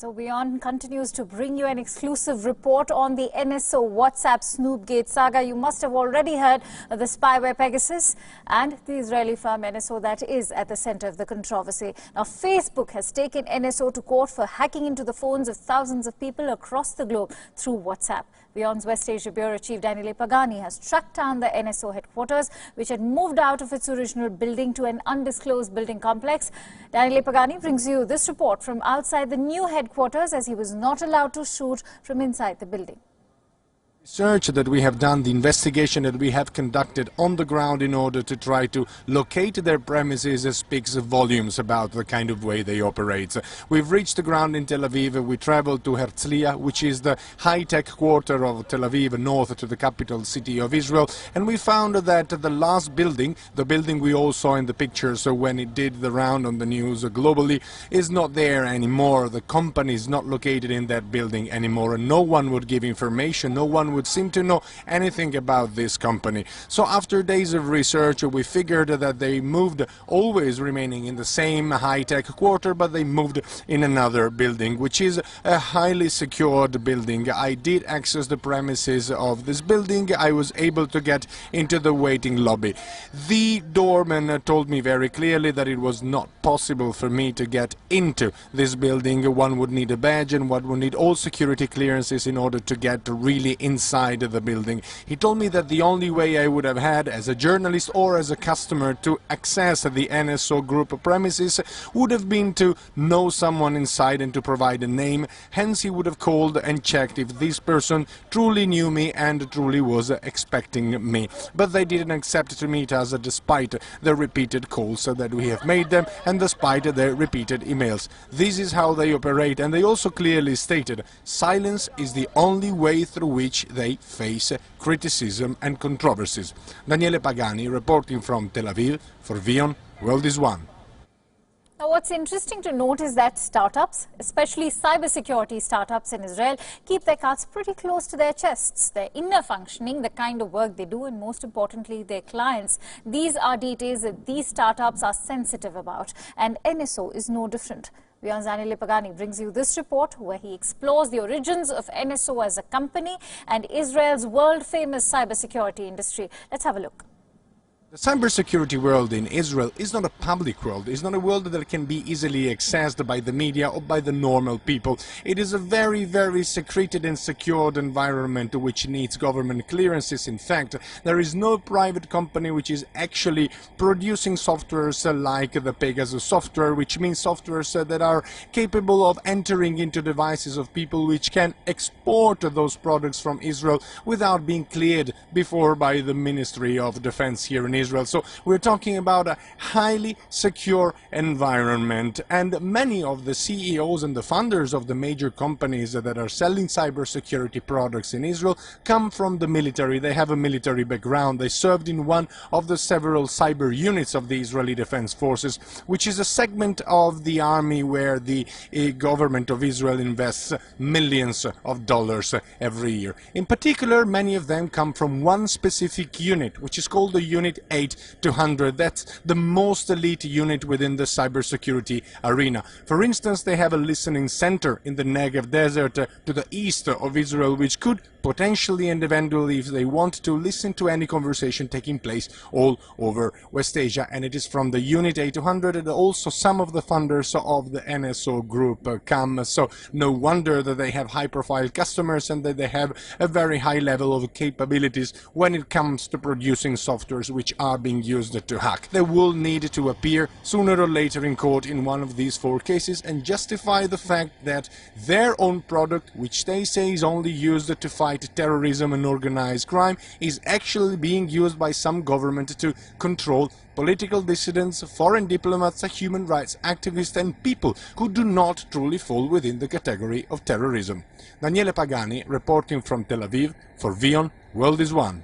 So Wion continues to bring you an exclusive report on the NSO WhatsApp Snoopgate saga. You must have already heard of the spyware Pegasus and the Israeli firm NSO that is at the center of the controversy. Now, Facebook has taken NSO to court for hacking into the phones of thousands of people across the globe through WhatsApp. Wion's West Asia Bureau Chief Daniele Pagani has tracked down the NSO headquarters, which had moved out of its original building to an undisclosed building complex. Daniele Pagani brings you this report from outside the new headquarters, as he was not allowed to shoot from inside the building. Research that we have done, the investigation that we have conducted on the ground in order to try to locate their premises speaks volumes about the kind of way they operate. We've reached the ground in Tel Aviv. We traveled to Herzliya, which is the high-tech quarter of Tel Aviv, north to the capital city of Israel, and we found that the last building, the building we all saw in the pictures when it did the round on the news globally, is not there anymore. The company is not located in that building anymore, and no one would give information, no one would seem to know anything about this company. So after days of research, we figured that they moved, always remaining in the same high-tech quarter, but they moved in another building, which is a highly secured building. I did access the premises of this building. I was able to get into the waiting lobby. The doorman told me very clearly that it was not possible for me to get into this building. One would need a badge and one would need all security clearances in order to get really inside the building. He told me that the only way I would have had as a journalist or as a customer to access the NSO group premises would have been to know someone inside and to provide a name. Hence he would have called and checked if this person truly knew me and truly was expecting me. But they didn't accept to meet us despite the repeated calls that we have made them and despite their repeated emails. This is how they operate, and they also clearly stated silence is the only way through which they face criticism and controversies. Daniele Pagani reporting from Tel Aviv for Wion, World is One. Now, what's interesting to note is that startups, especially cybersecurity startups in Israel, keep their cards pretty close to their chests. Their inner functioning, the kind of work they do, and most importantly, their clients. These are details that these startups are sensitive about, and NSO is no different. Wion's Daniele Pagani brings you this report where he explores the origins of NSO as a company and Israel's world-famous cybersecurity industry. Let's have a look. The cybersecurity world in Israel is not a public world. It's not a world that can be easily accessed by the media or by the normal people. It is a very, very secreted and secured environment which needs government clearances. In fact, there is no private company which is actually producing softwares like the Pegasus software, which means softwares that are capable of entering into devices of people which can export those products from Israel without being cleared before by the Ministry of Defense here in Israel. So we're talking about a highly secure environment, and many of the CEOs and the founders of the major companies that are selling cybersecurity products in Israel come from the military. They have a military background. They served in one of the several cyber units of the Israeli Defense Forces, which is a segment of the army where the government of Israel invests millions of dollars every year. In particular, many of them come from one specific unit, which is called the Unit 8-200. That's the most elite unit within the cybersecurity arena. For instance, they have a listening center in the Negev desert to the east of Israel, which could potentially and eventually, if they want to, listen to any conversation taking place all over West Asia. And it is from the Unit 8-200 that also some of the funders of the NSO group come. So no wonder that they have high-profile customers and that they have a very high level of capabilities when it comes to producing softwares which are being used to hack. They will need to appear sooner or later in court in one of these four cases and justify the fact that their own product, which they say is only used to fight terrorism and organized crime, is actually being used by some government to control political dissidents, foreign diplomats, human rights activists and people who do not truly fall within the category of terrorism. Daniele Pagani reporting from Tel Aviv for Wion, World is One.